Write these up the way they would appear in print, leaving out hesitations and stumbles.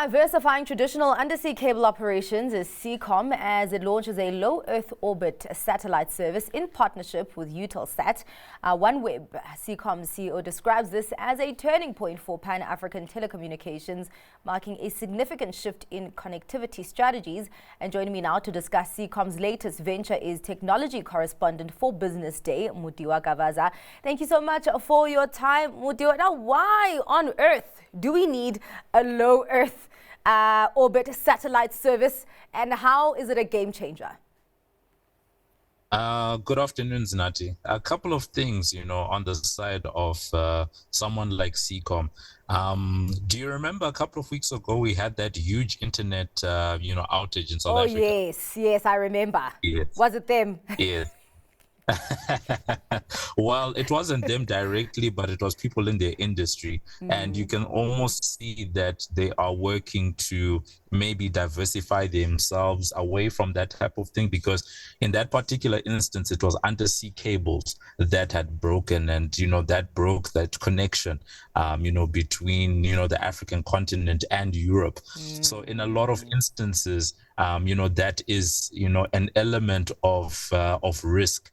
Diversifying traditional undersea cable operations is Seacom as it launches a low Earth orbit satellite service in partnership with Eutelsat OneWeb. Seacom's CEO describes this as a turning point for Pan-African telecommunications, marking a significant shift in connectivity strategies. And joining me now to discuss Seacom's latest venture is technology correspondent for Business Day, Mudiwa Gavaza. Thank you so much for your time, Mudiwa. Now, why on earth do we need a low Earth orbit satellite service, and how is it a game changer? Good afternoon, Zinati. A couple of things, on the side of someone like Seacom. Do you remember a couple of weeks ago we had that huge internet, outage in South Africa? Oh, yes, I remember. Yes. Was it them? Yes. Well, it wasn't them directly, but it was people in their industry. And you can almost see that they are working to maybe diversify themselves away from that type of thing, because in that particular instance, it was undersea cables that had broken, and, that broke that connection, between, the African continent and Europe. So in a lot of instances, that is, an element of risk,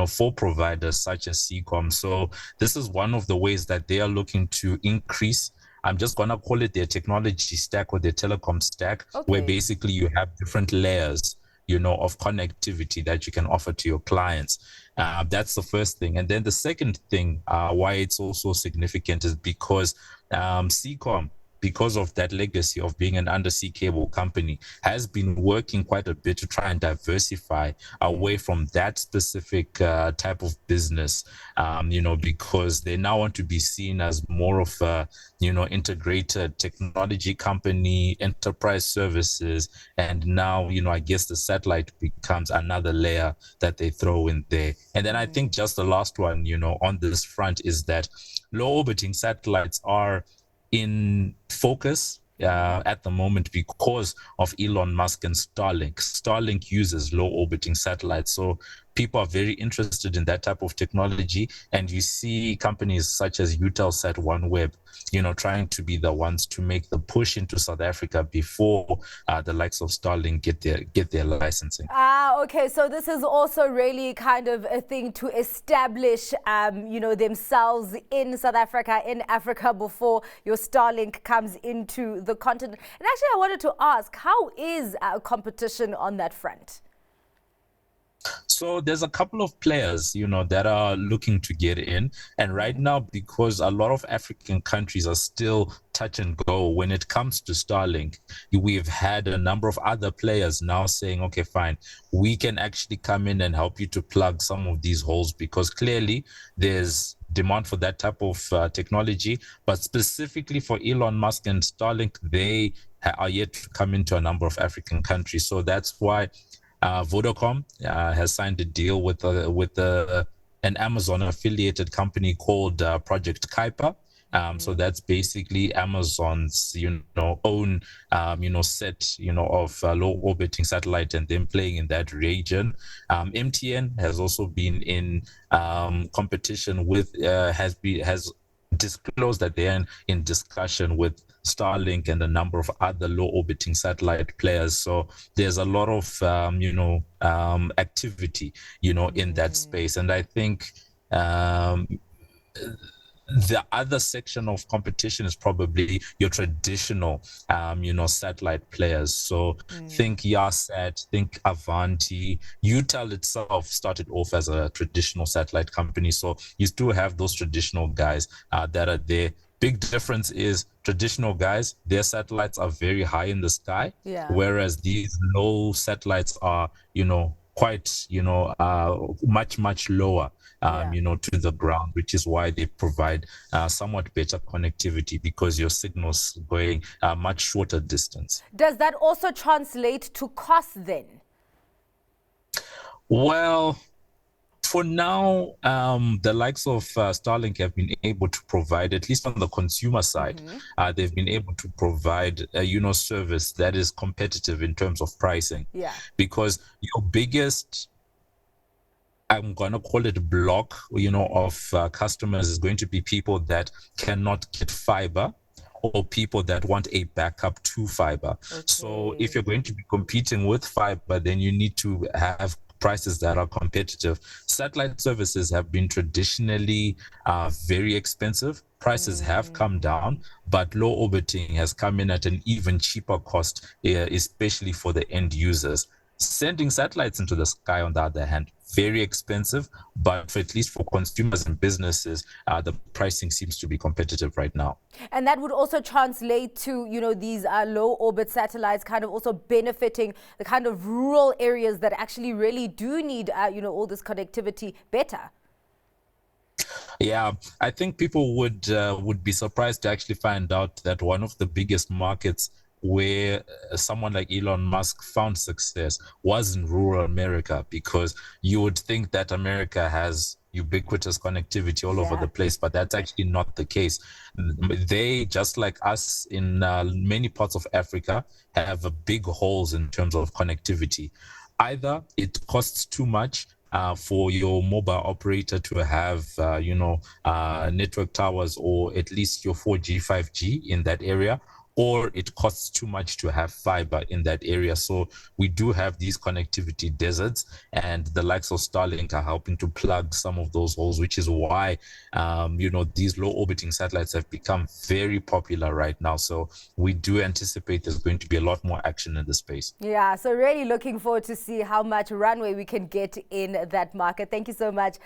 for providers such as Seacom. So this is one of the ways that they are looking to increase. I'm just going to call it their technology stack or their telecom stack, where basically you have different layers, of connectivity that you can offer to your clients. That's the first thing. And then the second thing, why it's also significant, is because Seacom, because of that legacy of being an undersea cable company, has been working quite a bit to try and diversify away from that specific type of business, because they now want to be seen as more of a, integrated technology company, enterprise services. And now, I guess the satellite becomes another layer that they throw in there. And then I think just the last one, on this front is that low orbiting satellites are in focus at the moment because of Elon Musk and Starlink. Starlink uses low orbiting satellites. So people are very interested in that type of technology. And you see companies such as Eutelsat OneWeb, trying to be the ones to make the push into South Africa before the likes of Starlink get their licensing. Okay. So this is also really kind of a thing to establish, themselves in South Africa, in Africa, before your Starlink comes into the continent. And actually, I wanted to ask, how is competition on that front? So there's a couple of players, that are looking to get in. And right now, because a lot of African countries are still touch and go when it comes to Starlink, we've had a number of other players now saying, okay, fine, we can actually come in and help you to plug some of these holes, because clearly there's demand for that type of technology. But specifically for Elon Musk and Starlink, they are yet to come into a number of African countries. So that's why Vodacom has signed a deal with an Amazon affiliated company called Project Kuiper. So that's basically Amazon's, own, set, of low orbiting satellite, and them playing in that region. MTN has also been in competition with, has disclosed that they're in discussion with Starlink and a number of other low orbiting satellite players. So there's a lot of activity, in that space. And I think the other section of competition is probably your traditional, satellite players. So think Yasat, think Avanti. Utel itself started off as a traditional satellite company. So you still have those traditional guys that are there. Big difference is traditional guys, their satellites are very high in the sky, whereas these low satellites are, quite, much lower, to the ground, which is why they provide somewhat better connectivity, because your signal's going much shorter distance. Does that also translate to cost then? Well, for now, the likes of Starlink have been able to provide, at least on the consumer side, they've been able to provide a service that is competitive in terms of pricing. Because your biggest, I'm going to call it block, of customers is going to be people that cannot get fiber or people that want a backup to fiber. So if Okay. you're going to be competing with fiber, then you need to have prices that are competitive. Satellite services have been traditionally very expensive. Prices have come down, but low orbiting has come in at an even cheaper cost, especially for the end users. Sending satellites into the sky, on the other hand, very expensive, but for, at least for consumers and businesses, the pricing seems to be competitive right now. And that would also translate to, these low orbit satellites kind of also benefiting the kind of rural areas that actually really do need, all this connectivity better. Yeah, I think people would be surprised to actually find out that one of the biggest markets where someone like Elon Musk found success was in rural America, because you would think that America has ubiquitous connectivity all over the Yeah. place, but that's actually not the case. They, just like us in many parts of Africa, have big holes in terms of connectivity. Either it costs too much for your mobile operator to have, network towers, or at least your 4G, 5G in that area, or it costs too much to have fiber in that area. So we do have these connectivity deserts, and the likes of Starlink are helping to plug some of those holes, which is why, these low orbiting satellites have become very popular right now. So we do anticipate there's going to be a lot more action in the space. Yeah, so really looking forward to see how much runway we can get in that market. Thank you so much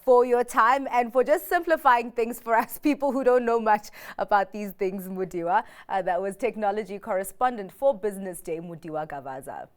for your time and for just simplifying things for us people who don't know much about these things, Mudiwa. That was technology correspondent for Business Day, Mudiwa Gavaza.